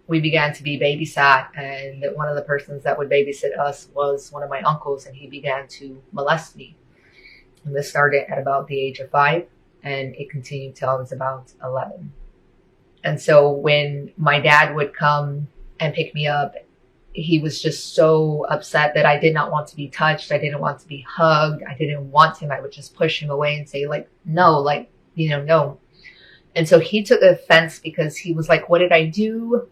we began to be babysat, and one of the persons that would babysit us was one of my uncles, and he began to molest me. And this started at about the age of 5, and it continued till I was about 11. And so when my dad would come and pick me up, he was just so upset that I did not want to be touched. I didn't want to be hugged. I didn't want him. I would just push him away and say, like, no, like, no. And so he took offense because he was like, what did I do?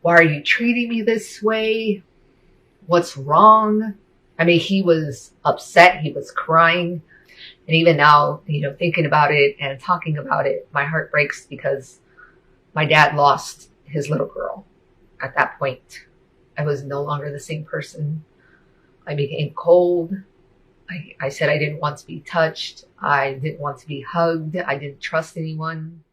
Why are you treating me this way? What's wrong? I mean, he was upset. He was crying. And even now, thinking about it and talking about it, my heart breaks because my dad lost his little girl at that point. I was no longer the same person. I became cold. I said I didn't want to be touched. I didn't want to be hugged. I didn't trust anyone.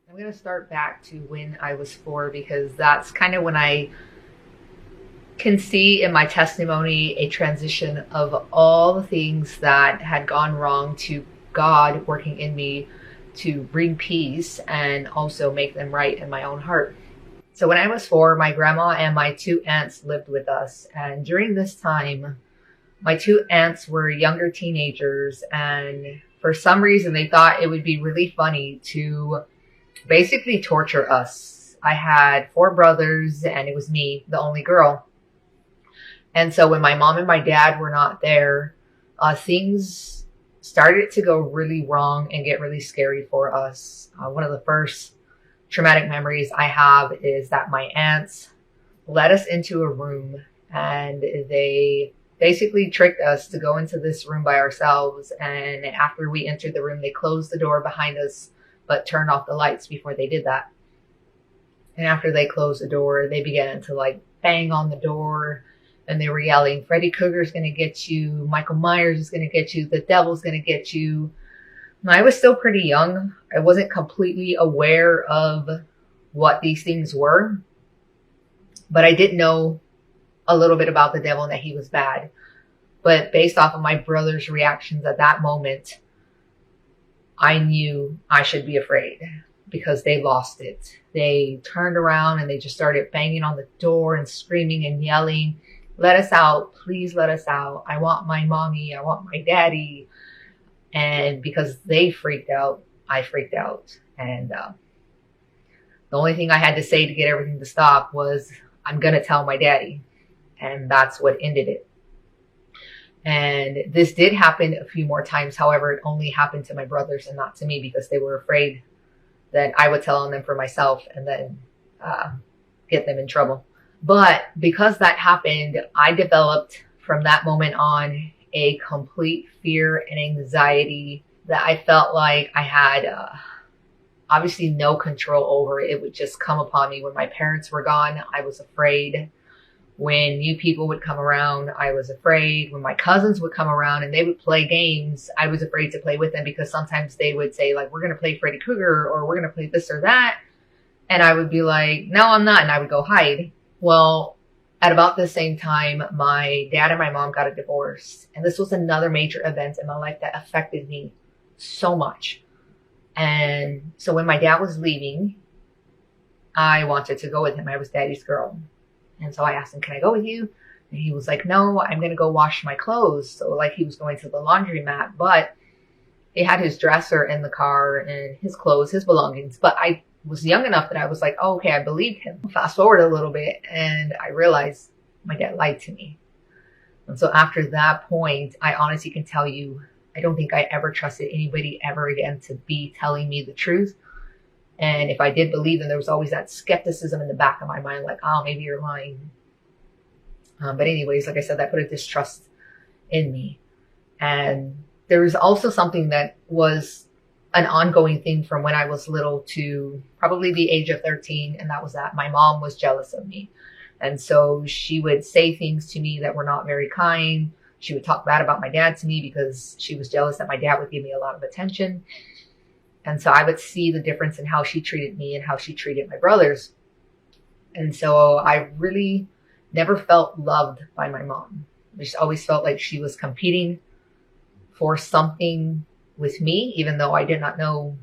I'm going to start back to when I was 4, because that's kind of when I can see in my testimony a transition of all the things that had gone wrong to God working in me to bring peace and also make them right in my own heart. So when I was 4, my grandma and my 2 aunts lived with us. And during this time, my 2 aunts were younger teenagers. And for some reason, they thought it would be really funny to basically torture us. I had 4 brothers and it was me, the only girl. And so when my mom and my dad were not there, things started to go really wrong and get really scary for us. One of the first traumatic memories I have is that my aunts led us into a room and they basically tricked us to go into this room by ourselves. And after we entered the room, they closed the door behind us, but turned off the lights before they did that. And after they closed the door, they began to bang on the door. And they were yelling, Freddy Krueger's going to get you. Michael Myers is going to get you. The devil's going to get you. And I was still pretty young. I wasn't completely aware of what these things were. But I did know a little bit about the devil and that he was bad. But based off of my brother's reactions at that moment, I knew I should be afraid because they lost it. They turned around and they just started banging on the door and screaming and yelling. Let us out. Please let us out. I want my mommy. I want my daddy. And because they freaked out, I freaked out. And the only thing I had to say to get everything to stop was, I'm going to tell my daddy. And that's what ended it. And this did happen a few more times. However, it only happened to my brothers and not to me because they were afraid that I would tell on them for myself and then get them in trouble. But because that happened, I developed from that moment on a complete fear and anxiety that I felt like I had obviously no control over. It would just come upon me. When my parents were gone, I was afraid. When new people would come around, I was afraid. When my cousins would come around and they would play games, I was afraid to play with them because sometimes they would say, we're going to play Freddy Krueger or we're going to play this or that. And I would be like, no, I'm not. And I would go hide. Well, at about the same time, my dad and my mom got a divorce. And this was another major event in my life that affected me so much. And so when my dad was leaving, I wanted to go with him. I was daddy's girl. And so I asked him, can I go with you? And he was like, no, I'm going to go wash my clothes. So he was going to the laundromat, but he had his dresser in the car and his clothes, his belongings. But I was young enough that I was like, oh, okay, I believed him. Fast forward a little bit and I realized my dad lied to me. And so after that point, I honestly can tell you, I don't think I ever trusted anybody ever again to be telling me the truth. And if I did believe them, there was always that skepticism in the back of my mind, oh, maybe you're lying. But anyways, like I said, that put a distrust in me. And there was also something that was an ongoing thing from when I was little to probably the age of 13. And that was that my mom was jealous of me. And so she would say things to me that were not very kind. She would talk bad about my dad to me because she was jealous that my dad would give me a lot of attention. And so I would see the difference in how she treated me and how she treated my brothers. And so I really never felt loved by my mom. I just always felt like she was competing for something with me, even though I did not know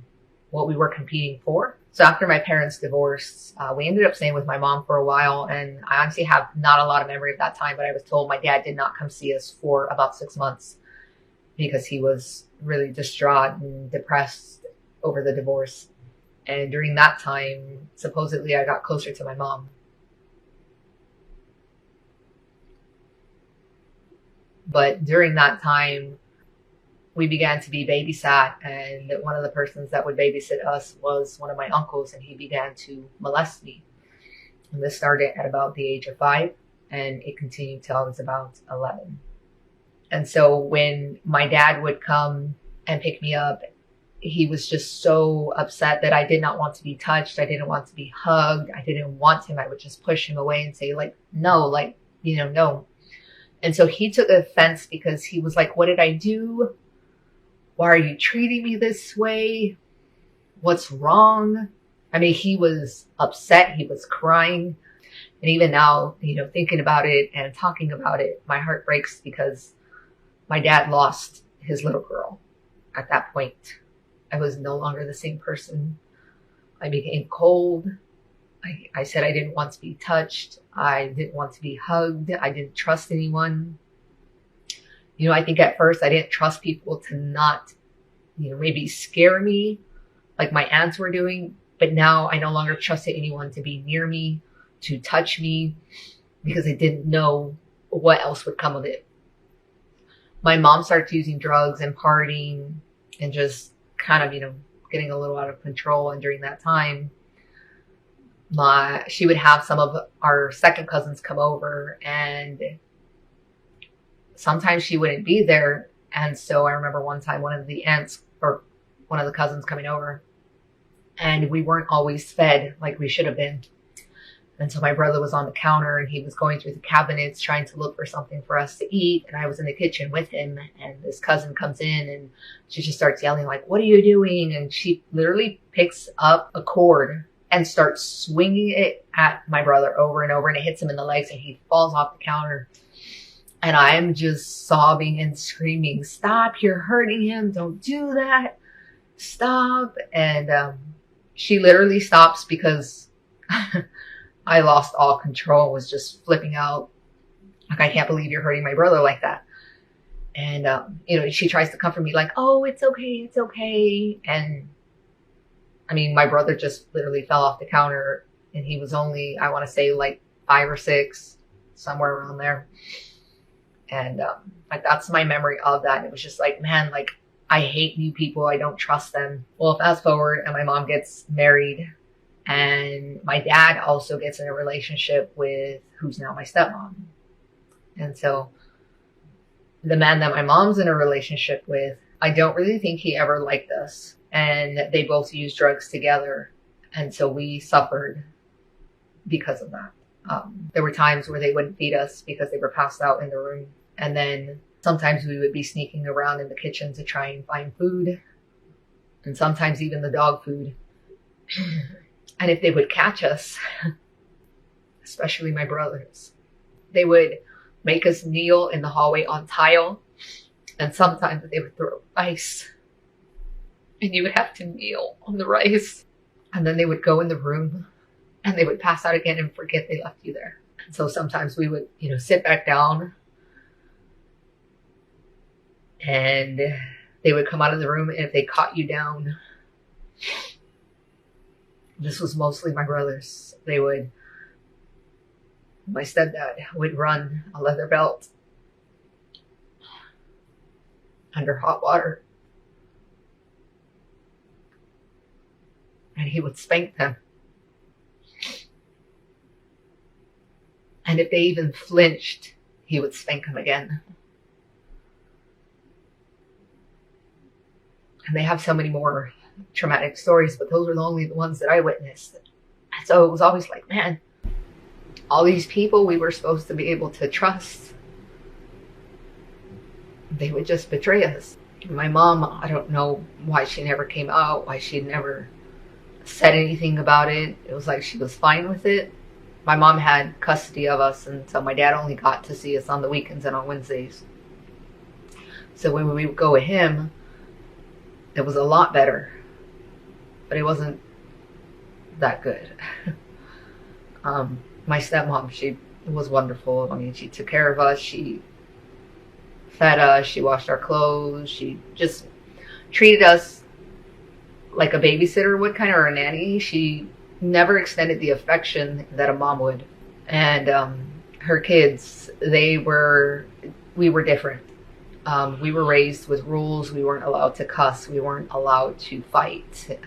what we were competing for. So after my parents divorced, we ended up staying with my mom for a while. And I honestly have not a lot of memory of that time, but I was told my dad did not come see us for about 6 months because he was really distraught and depressed over the divorce. And during that time, supposedly I got closer to my mom. But during that time, we began to be babysat, and one of the persons that would babysit us was one of my uncles, and he began to molest me. And this started at about the age of 5, and it continued till I was about 11. And so when my dad would come and pick me up, he was just so upset that I did not want to be touched. I didn't want to be hugged. I didn't want him. I would just push him away and say, like, no, like, no. And so he took offense because he was like, what did I do? Why are you treating me this way? What's wrong? I mean, he was upset. He was crying. And even now, thinking about it and talking about it, my heart breaks because my dad lost his little girl at that point. I was no longer the same person. I became cold. I said I didn't want to be touched. I didn't want to be hugged. I didn't trust anyone. I think at first I didn't trust people to not, maybe scare me like my aunts were doing. But now I no longer trusted anyone to be near me, to touch me, because I didn't know what else would come of it. My mom started using drugs and partying and just kind of, getting a little out of control. And during that time, she would have some of our second cousins come over, and sometimes she wouldn't be there. And so I remember one time one of the aunts or one of the cousins coming over, and we weren't always fed like we should have been. And so my brother was on the counter and he was going through the cabinets trying to look for something for us to eat. And I was in the kitchen with him, and this cousin comes in and she just starts yelling like, what are you doing? And she literally picks up a cord and starts swinging it at my brother over and over, and it hits him in the legs and he falls off the counter. And I am just sobbing and screaming, stop, you're hurting him. Don't do that. Stop. And she literally stops because I lost all control, was just flipping out. Like, I can't believe you're hurting my brother like that. And, she tries to comfort me like, oh, it's okay. It's okay. And I mean, my brother just literally fell off the counter, and he was only, I want to say like 5 or 6, somewhere around there. And that's my memory of that. And it was just like, man, like, I hate new people. I don't trust them. Well, fast forward, and my mom gets married, and my dad also gets in a relationship with who's now my stepmom. And so the man that my mom's in a relationship with, I don't really think he ever liked us. And they both used drugs together. And so we suffered because of that. There were times where they wouldn't feed us because they were passed out in the room. And then sometimes we would be sneaking around in the kitchen to try and find food. And sometimes even the dog food. And if they would catch us, especially my brothers, they would make us kneel in the hallway on tile. And sometimes they would throw ice. And you would have to kneel on the rice. And then they would go in the room and they would pass out again and forget they left you there. And so sometimes we would, sit back down, and they would come out of the room, and if they caught you down, this was mostly my brothers. My stepdad would run a leather belt under hot water, and he would spank them. And if they even flinched, he would spank them again. And they have so many more traumatic stories, but those were only the ones that I witnessed. And so it was always like, man, all these people we were supposed to be able to trust, they would just betray us. My mom, I don't know why she never came out, why she never said anything about it. It was like she was fine with it. My mom had custody of us, and so my dad only got to see us on the weekends and on Wednesdays. So when we would go with him, it was a lot better. but it wasn't that good. My stepmom, she was wonderful. I mean, she took care of us. She fed us. She washed our clothes. She just treated us like a babysitter would, kind of, or a nanny. She never extended the affection that a mom would. And her kids, we were different. We were raised with rules. We weren't allowed to cuss. We weren't allowed to fight.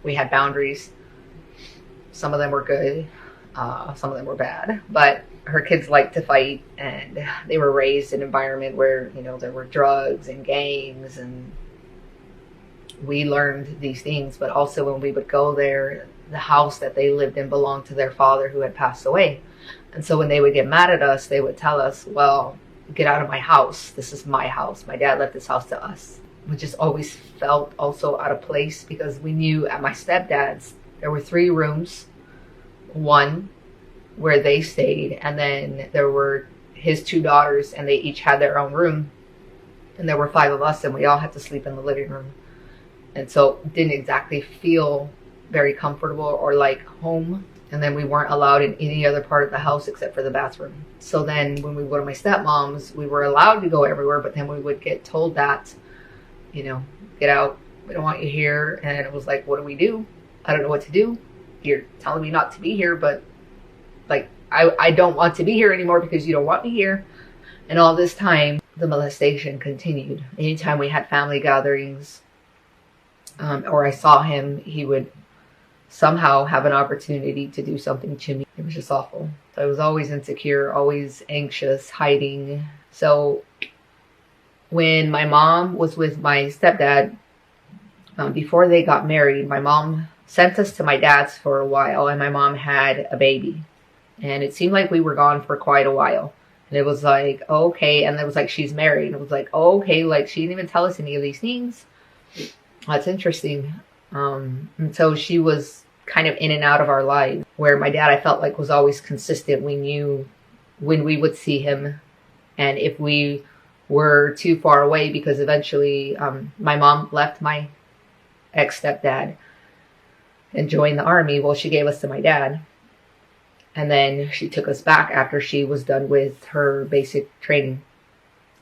We had boundaries. Some of them were good. Some of them were bad. But her kids liked to fight, and they were raised in an environment where, you know, there were drugs and gangs, and we learned these things. But also when we would go there, the house that they lived in belonged to their father who had passed away. And so when they would get mad at us, they would tell us, well, get out of my house. This is my house. My dad left this house to us. We just always felt also out of place, because we knew at my stepdad's, there were 3 rooms, one where they stayed, and then there were his 2 daughters, and they each had their own room. And there were 5 of us, and we all had to sleep in the living room. And so it didn't exactly feel very comfortable or like home. And then we weren't allowed in any other part of the house except for the bathroom. So then when we would go to my stepmom's, we were allowed to go everywhere, but then we would get told that, you know, get out. We don't want you here. And it was like, what do we do? I don't know what to do. You're telling me not to be here, but like, I don't want to be here anymore because you don't want me here. And all this time, the molestation continued. Anytime we had family gatherings, or I saw him, he would somehow have an opportunity to do something to me. It was just awful. So I was always insecure, always anxious, hiding. So when my mom was with my stepdad, before they got married, my mom sent us to my dad's for a while, and my mom had a baby. And it seemed like we were gone for quite a while. And it was like, okay. And it was like, she's married. And it was like, okay, like she didn't even tell us any of these things. That's interesting. And so she was kind of in and out of our lives, where my dad, I felt like, was always consistent. We knew when we would see him, and if we were too far away, because eventually my mom left my ex-stepdad and joined the army. Well, she gave us to my dad, and then she took us back after she was done with her basic training.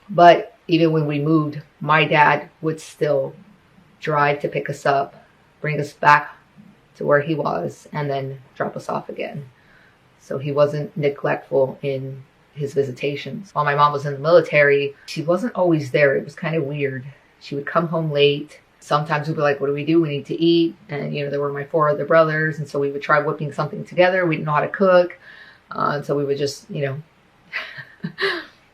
But even when we moved, my dad would still drive to pick us up, bring us back to where he was, and then drop us off again. So he wasn't neglectful in his visitations. While my mom was in the military, she wasn't always there. It was kind of weird. She would come home late. Sometimes we'd be like, what do? We need to eat. And, you know, there were my 4 other brothers. And so we would try whipping something together. We didn't know how to cook. And so we would just, you know,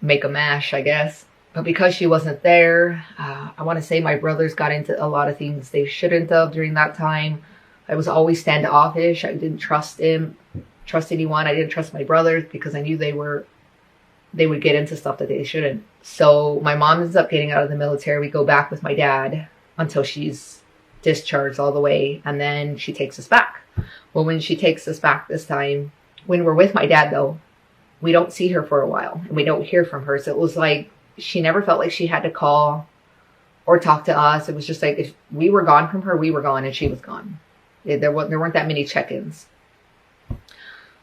make a mash, I guess. But because she wasn't there, I want to say my brothers got into a lot of things they shouldn't have during that time. I was always standoffish. I didn't trust anyone. I didn't trust my brothers because I knew they would get into stuff that they shouldn't. So my mom ends up getting out of the military. We go back with my dad until she's discharged all the way. And then she takes us back. Well, when she takes us back this time, when we're with my dad, though, we don't see her for a while and we don't hear from her. So it was like, she never felt like she had to call or talk to us. It was just like, if we were gone from her, we were gone and she was gone. There weren't that many check-ins.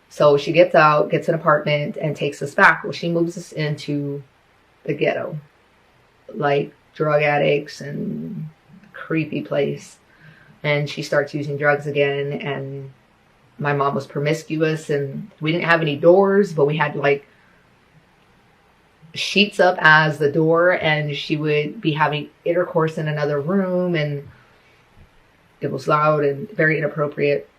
So she gets out, gets an apartment, and takes us back. Well, she moves us into the ghetto, like drug addicts and a creepy place. And she starts using drugs again. And my mom was promiscuous, and we didn't have any doors, but we had like sheets up as the door, and she would be having intercourse in another room, and it was loud and very inappropriate,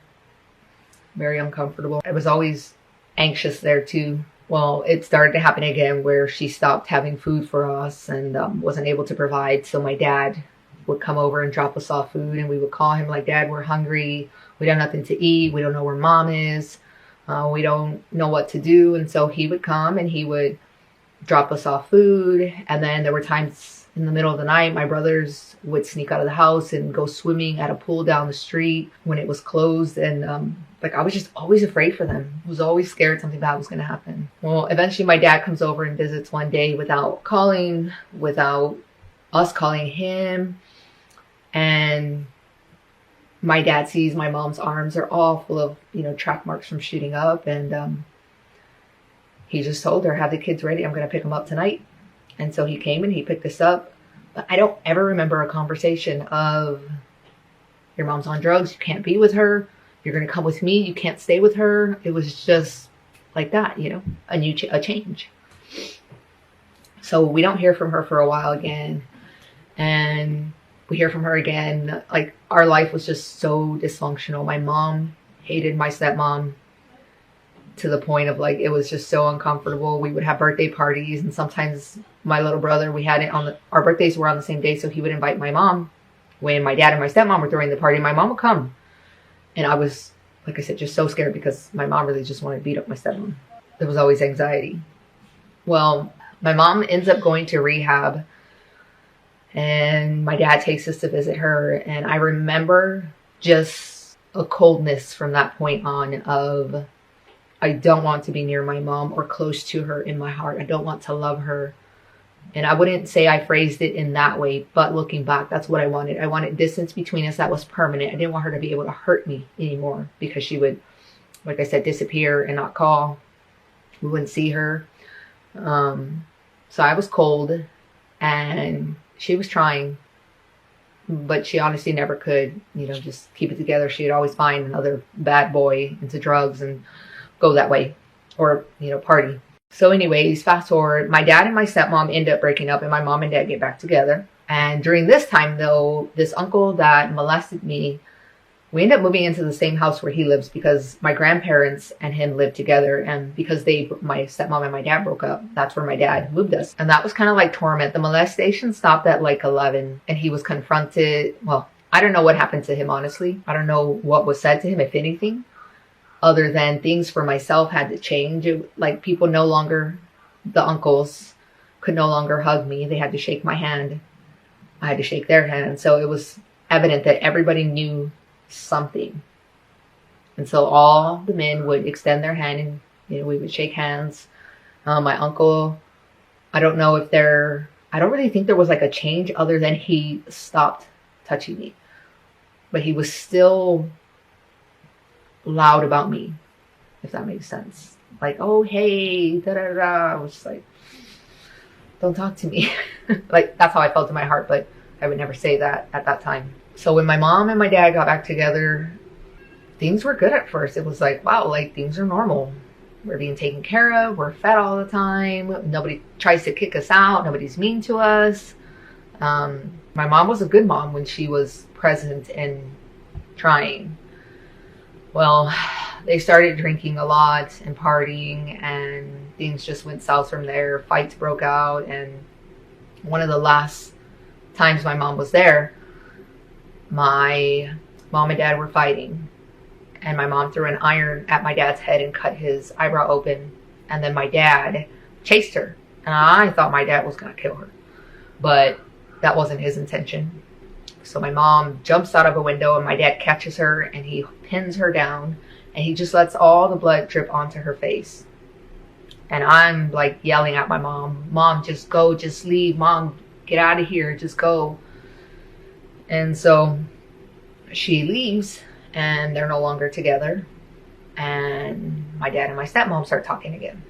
very uncomfortable. I was always anxious there too. Well, it started to happen again where she stopped having food for us and wasn't able to provide. So my dad would come over and drop us off food, and we would call him like, Dad, we're hungry. We don't have nothing to eat. We don't know where Mom is. We don't know what to do. And so he would come and he would drop us off food. And then there were times in the middle of the night, my brothers would sneak out of the house and go swimming at a pool down the street when it was closed. And like, I was just always afraid for them. I was always scared something bad was going to happen. Well, eventually my dad comes over and visits one day without calling, without us calling him. And my dad sees my mom's arms are all full of, track marks from shooting up. And he just told her, have the kids ready. I'm going to pick them up tonight. And so he came and he picked us up. But I don't ever remember a conversation of, your mom's on drugs, you can't be with her. You're going to come with me. You can't stay with her. It was just like that, a change. So we don't hear from her for a while again. And we hear from her again. Like, our life was just so dysfunctional. My mom hated my stepmom to the point of, like, it was just so uncomfortable. We would have birthday parties, and sometimes my little brother, we had it our birthdays were on the same day, so he would invite my mom. When my dad and my stepmom were throwing the party, my mom would come. And I was, like I said, just so scared because my mom really just wanted to beat up my stepmom. There was always anxiety. Well, my mom ends up going to rehab, and my dad takes us to visit her. And I remember just a coldness from that point on of, I don't want to be near my mom or close to her in my heart. I don't want to love her. And I wouldn't say I phrased it in that way, but looking back, that's what I wanted. I wanted distance between us that was permanent. I didn't want her to be able to hurt me anymore because she would, like I said, disappear and not call. We wouldn't see her. So I was cold, and she was trying, but she honestly never could, just keep it together. She'd always find another bad boy into drugs and go that way, or, party. So anyways, fast forward, my dad and my stepmom end up breaking up, and my mom and dad get back together. And during this time, though, this uncle that molested me, we end up moving into the same house where he lives because my grandparents and him lived together. And because my stepmom and my dad broke up, that's where my dad moved us. And that was kind of like torment. The molestation stopped at like 11, and he was confronted. Well, I don't know what happened to him, honestly. I don't know what was said to him, if anything, other than things for myself had to change. Like, people no longer, the uncles could no longer hug me. They had to shake my hand. I had to shake their hand. So it was evident that everybody knew something. And so all the men would extend their hand, and, we would shake hands. My uncle, I don't really think there was like a change other than he stopped touching me. But he was still loud about me, if that makes sense. Like, oh, hey, da da da. I was just like, don't talk to me. Like, that's how I felt in my heart, but I would never say that at that time. So when my mom and my dad got back together, things were good at first. It was like, wow, like, things are normal. We're being taken care of. We're fed all the time. Nobody tries to kick us out. Nobody's mean to us. My mom was a good mom when she was present and trying. Well, they started drinking a lot and partying, and things just went south from there. Fights broke out, and one of the last times my mom was there, my mom and dad were fighting, and my mom threw an iron at my dad's head and cut his eyebrow open, and then my dad chased her, and I thought my dad was going to kill her, but that wasn't his intention. So my mom jumps out of a window, and my dad catches her, and he pins her down, and he just lets all the blood drip onto her face. And I'm like yelling at my mom, Mom, just go, just leave. Mom, get out of here, just go. And so she leaves, and they're no longer together. And my dad and my stepmom start talking again.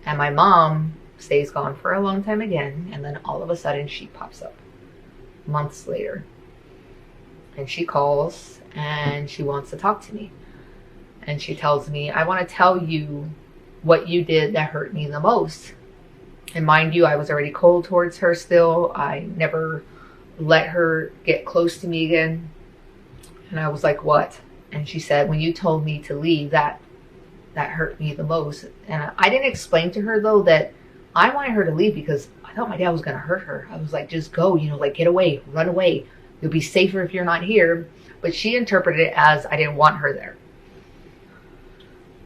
And my mom stays gone for a long time again, and then all of a sudden she pops up months later, and she calls and she wants to talk to me, and she tells me, I want to tell you what you did that hurt me the most. And mind you, I was already cold towards her still. I never let her get close to me again. And I was like, what? And she said, when you told me to leave, that hurt me the most. And I didn't explain to her, though, that I wanted her to leave because I thought my dad was going to hurt her. I was like, just go, like, get away, run away. You'll be safer if you're not here. But she interpreted it as I didn't want her there,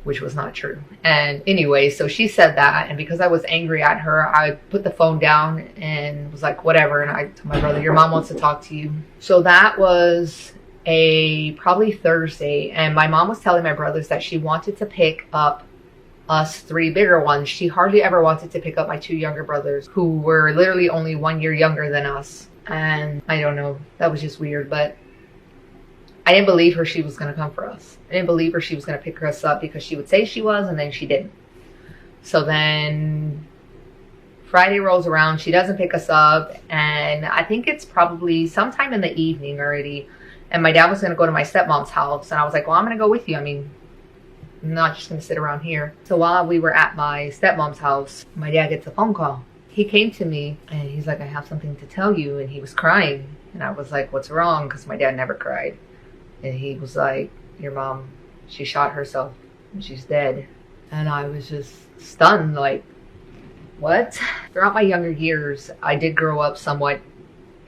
which was not true. And anyway, so she said that. And because I was angry at her, I put the phone down and was like, whatever. And I told my brother, your mom wants to talk to you. So that was probably Thursday. And my mom was telling my brothers that she wanted to pick up us 3 bigger ones. She hardly ever wanted to pick up my 2 younger brothers, who were literally only 1 year younger than us. And I don't know, that was just weird. But I didn't believe her she was going to come for us. I didn't believe her she was going to pick us up, because she would say she was, and then she didn't. So then Friday rolls around, she doesn't pick us up, and I think it's probably sometime in the evening already, and my dad was going to go to my stepmom's house, and I was like, well, I'm going to go with you. I mean, I'm not just going to sit around here. So while we were at my stepmom's house, my dad gets a phone call. He came to me, and he's like, I have something to tell you, and he was crying, and I was like, what's wrong? Because my dad never cried. And he was like, your mom, she shot herself, and she's dead. And I was just stunned, like, what? Throughout my younger years, I did grow up somewhat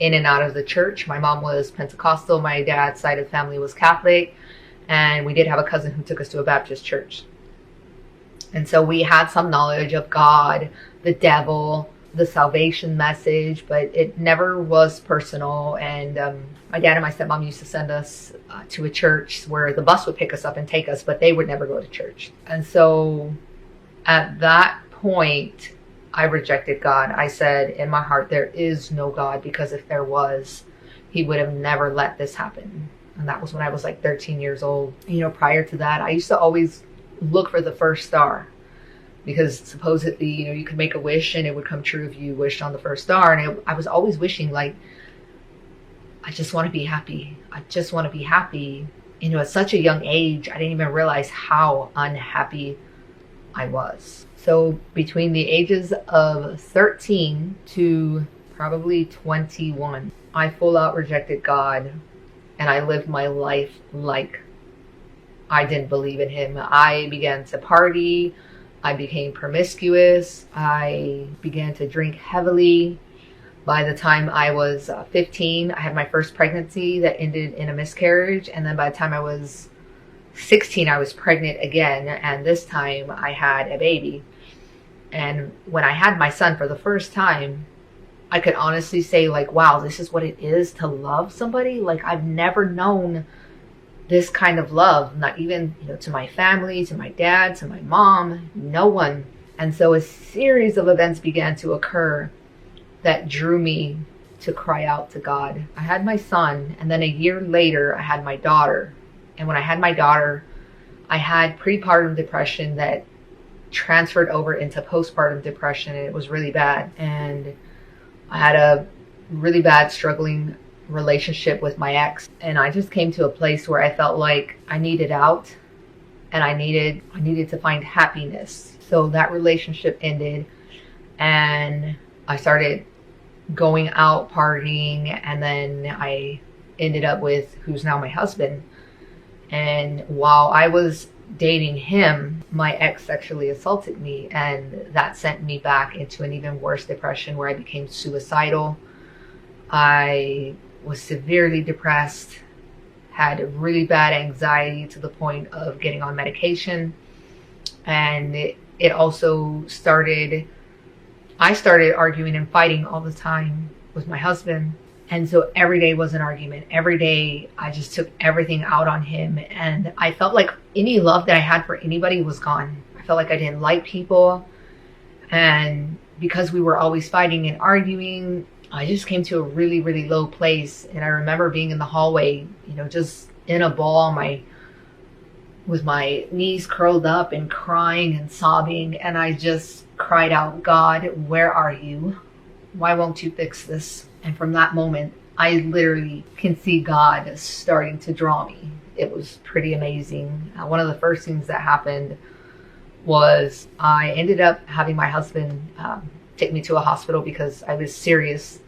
in and out of the church. My mom was Pentecostal, my dad's side of the family was Catholic, and we did have a cousin who took us to a Baptist church. And so we had some knowledge of God, the devil, the salvation message, but it never was personal. And my dad and my stepmom used to send us to a church where the bus would pick us up and take us, but they would never go to church. And so at that point, I rejected God. I said in my heart, there is no God, because if there was, he would have never let this happen. And that was when I was like 13 years old. You know, prior to that, I used to always look for the first star, because supposedly, you know, you could make a wish and it would come true if you wished on the first star. And I was always wishing, like, I just want to be happy. I just want to be happy. You know, at such a young age, I didn't even realize how unhappy I was. So between the ages of 13 to probably 21, I full out rejected God, and I lived my life like I didn't believe in him. I began to party. I became promiscuous. I began to drink heavily. By the time I was 15, I had my first pregnancy that ended in a miscarriage. And then by the time I was 16, I was pregnant again. And this time I had a baby. And when I had my son for the first time, I could honestly say, like, wow, this is what it is to love somebody. Like, I've never known this kind of love, not even, you know, to my family, to my dad, to my mom, no one. And so a series of events began to occur that drew me to cry out to God. I had my son, and then a year later, I had my daughter. And when I had my daughter, I had prepartum depression that transferred over into postpartum depression, and it was really bad. And I had a really bad struggling relationship with my ex, and I just came to a place where I felt like I needed out, and I needed to find happiness. So that relationship ended, and I started going out partying, and then I ended up with who's now my husband. And while I was dating him, my ex sexually assaulted me, and that sent me back into an even worse depression where I became suicidal. I was severely depressed, had really bad anxiety to the point of getting on medication. And it also I started arguing and fighting all the time with my husband. And so every day was an argument. Every day I just took everything out on him. And I felt like any love that I had for anybody was gone. I felt like I didn't like people. And because we were always fighting and arguing, I just came to a really, really low place. And I remember being in the hallway, you know, just in a ball, with my knees curled up and crying and sobbing. And I just cried out, God, where are you? Why won't you fix this? And from that moment, I literally can see God starting to draw me. It was pretty amazing. One of the first things that happened was I ended up having my husband take me to a hospital because I was serious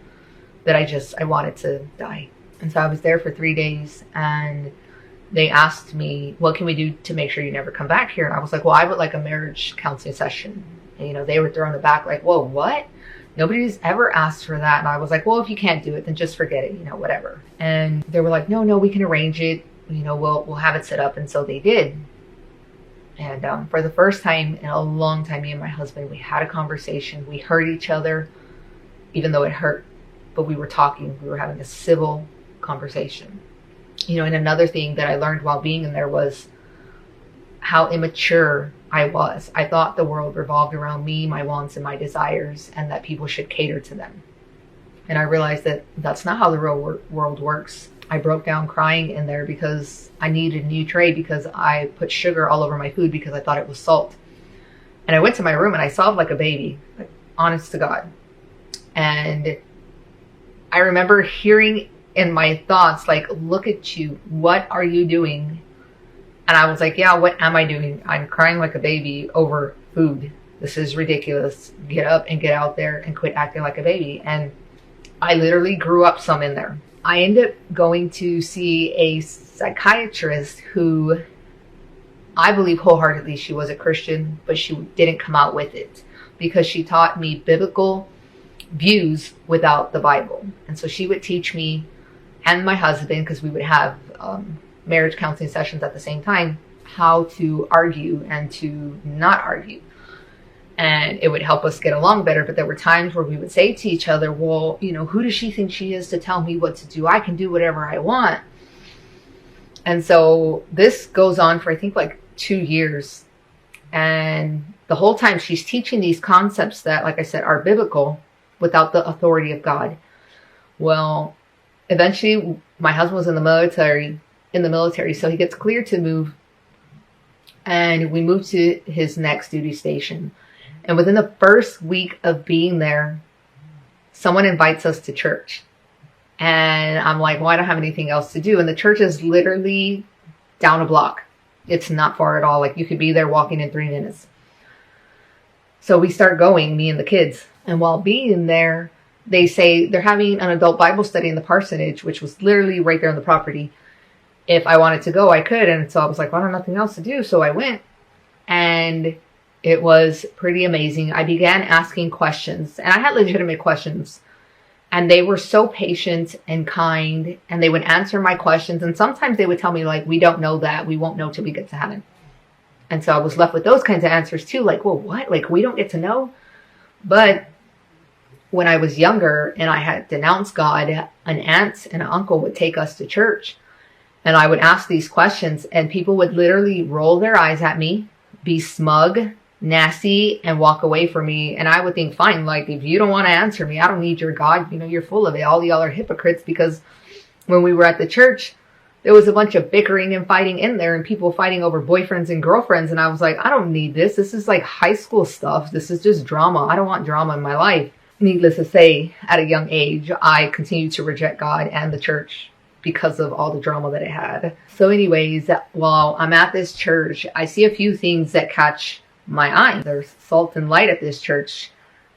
that I wanted to die. And so I was there for 3 days, and they asked me, what can we do to make sure you never come back here? And I was like, well, I would like a marriage counseling session. And, you know, they were throwing the back like, whoa, what? Nobody's ever asked for that. And I was like, well, if you can't do it, then just forget it, you know, whatever. And they were like, no, we can arrange it. You know, we'll have it set up. And so they did. And for the first time in a long time, me and my husband, we had a conversation. We heard each other, even though it hurt. But we were talking. We were having a civil conversation. You know, and another thing that I learned while being in there was how immature I was. I thought the world revolved around me, my wants, and my desires, and that people should cater to them. And I realized that that's not how the real world works. I broke down crying in there because I needed a new tray because I put sugar all over my food because I thought it was salt. And I went to my room and I sobbed like a baby, like, honest to God. And I remember hearing in my thoughts, like, look at you, what are you doing? And I was like, yeah, what am I doing? I'm crying like a baby over food. This is ridiculous. Get up and get out there and quit acting like a baby. And I literally grew up some in there. I ended up going to see a psychiatrist who, I believe wholeheartedly she was a Christian, but she didn't come out with it because she taught me biblical views without the Bible. And so she would teach me and my husband, because we would have marriage counseling sessions at the same time, how to argue and to not argue. And it would help us get along better. But there were times where we would say to each other, well, you know, who does she think she is to tell me what to do? I can do whatever I want. And so this goes on for, I think, like 2 years. And the whole time she's teaching these concepts that, like I said, are biblical without the authority of God. Well, eventually my husband was in the military, so he gets cleared to move. And we moved to his next duty station. And within the first week of being there, someone invites us to church. And I'm like, well, I don't have anything else to do. And the church is literally down a block. It's not far at all. Like, you could be there walking in 3 minutes. So we start going, me and the kids. And while being there, they say they're having an adult Bible study in the parsonage, which was literally right there on the property. If I wanted to go, I could. And so I was like, well, I have nothing else to do. So I went. And it was pretty amazing. I began asking questions. And I had legitimate questions. And they were so patient and kind. And they would answer my questions. And sometimes they would tell me, like, we don't know that. We won't know till we get to heaven. And so I was left with those kinds of answers too. Like, well, what? Like, we don't get to know? But when I was younger and I had denounced God, an aunt and an uncle would take us to church. And I would ask these questions. And people would literally roll their eyes at me, be smug, nasty, and walk away from me. And I would think, fine, like, if you don't want to answer me, I don't need your God. You know, you're full of it. All y'all are hypocrites. Because when we were at the church, there was a bunch of bickering and fighting in there and people fighting over boyfriends and girlfriends. And I was like, I don't need this. This is like high school stuff. This is just drama. I don't want drama in my life. Needless to say, at a young age, I continued to reject God and the church because of all the drama that it had. So anyways, while I'm at this church, I see a few things that catch my eye. There's salt and light at this church.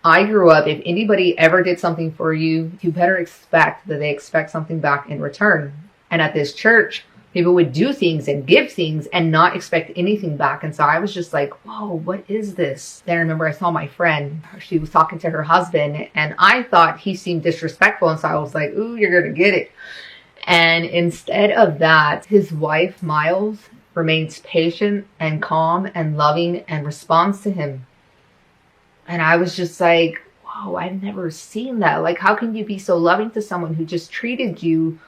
I grew up, if anybody ever did something for you, you better expect that they expect something back in return. And at this church, people would do things and give things and not expect anything back. And so I was just like, whoa, what is this? Then I remember I saw my friend. She was talking to her husband and I thought he seemed disrespectful. And so I was like, ooh, you're going to get it. And instead of that, his wife, Miles, remains patient and calm and loving and responds to him. And I was just like, whoa, I've never seen that. Like, how can you be so loving to someone who just treated you,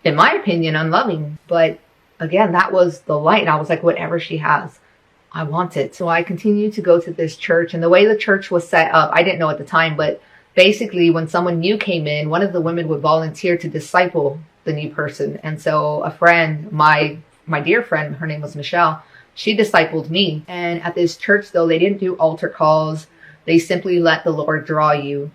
in my opinion, unloving? But again, that was the light. And I was like, whatever she has, I want it. So I continued to go to this church. And the way the church was set up, I didn't know at the time, but basically when someone new came in, one of the women would volunteer to disciple the new person. And so a friend, my dear friend, her name was Michelle, she discipled me. And at this church, though, they didn't do altar calls. They simply let the Lord draw you.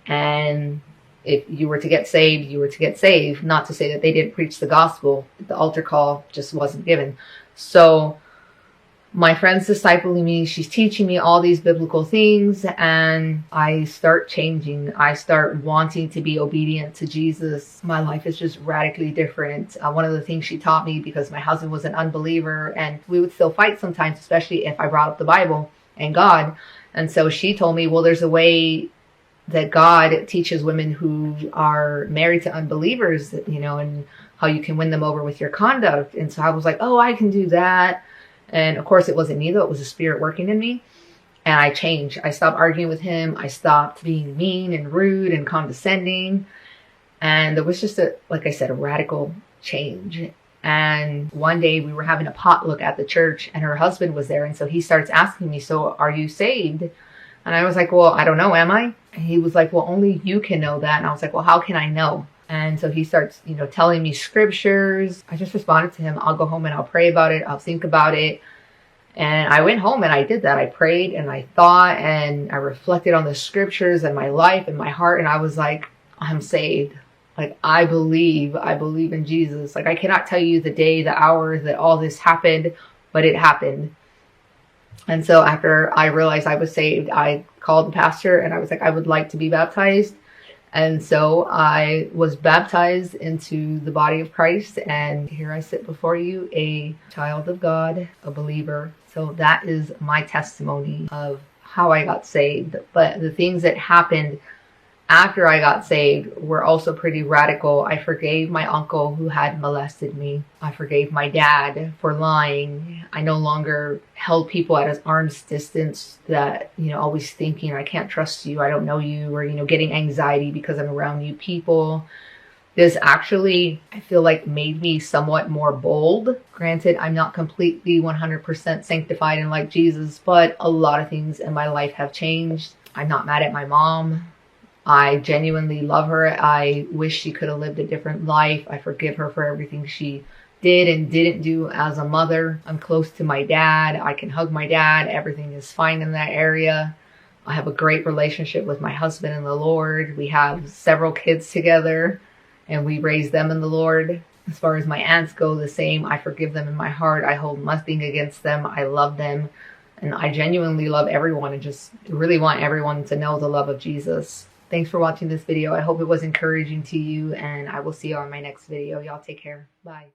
And if you were to get saved, you were to get saved. Not to say that they didn't preach the gospel. The altar call just wasn't given. So my friend's discipling me. She's teaching me all these biblical things. And I start changing. I start wanting to be obedient to Jesus. My life is just radically different. One of the things she taught me, because my husband was an unbeliever and we would still fight sometimes, especially if I brought up the Bible and God. And so she told me, well, there's a way that God teaches women who are married to unbelievers, you know, and how you can win them over with your conduct. And so I was like, oh, I can do that. And of course it wasn't me though, it was the Spirit working in me. And I changed. I stopped arguing with him. I stopped being mean and rude and condescending. And there was just like I said, a radical change. And one day we were having a potluck at the church and her husband was there. And so he starts asking me, so are you saved? And I was like, well, I don't know, am I? And he was like, well, only you can know that. And I was like, well, how can I know? And so he starts, telling me scriptures. I just responded to him, I'll go home and I'll pray about it. I'll think about it. And I went home and I did that. I prayed and I thought and I reflected on the scriptures and my life and my heart. And I was like, I'm saved. Like, I believe in Jesus. Like, I cannot tell you the day, the hour that all this happened, but it happened. And so after I realized I was saved, I called the pastor and I was like, I would like to be baptized. And so I was baptized into the body of Christ. And here I sit before you, a child of God, a believer. So that is my testimony of how I got saved. But the things that happened after I got saved were also pretty radical. I forgave my uncle who had molested me. I forgave my dad for lying. I no longer held people at an arm's distance that, always thinking, I can't trust you, I don't know you, or, getting anxiety because I'm around new people. This actually, I feel like, made me somewhat more bold. Granted, I'm not completely 100% sanctified and like Jesus, but a lot of things in my life have changed. I'm not mad at my mom. I genuinely love her. I wish she could have lived a different life. I forgive her for everything she did and didn't do as a mother. I'm close to my dad. I can hug my dad. Everything is fine in that area. I have a great relationship with my husband in the Lord. We have several kids together and we raise them in the Lord. As far as my aunts go, the same. I forgive them in my heart. I hold nothing against them. I love them. And I genuinely love everyone and just really want everyone to know the love of Jesus. Thanks for watching this video. I hope it was encouraging to you, and I will see you on my next video. Y'all take care. Bye.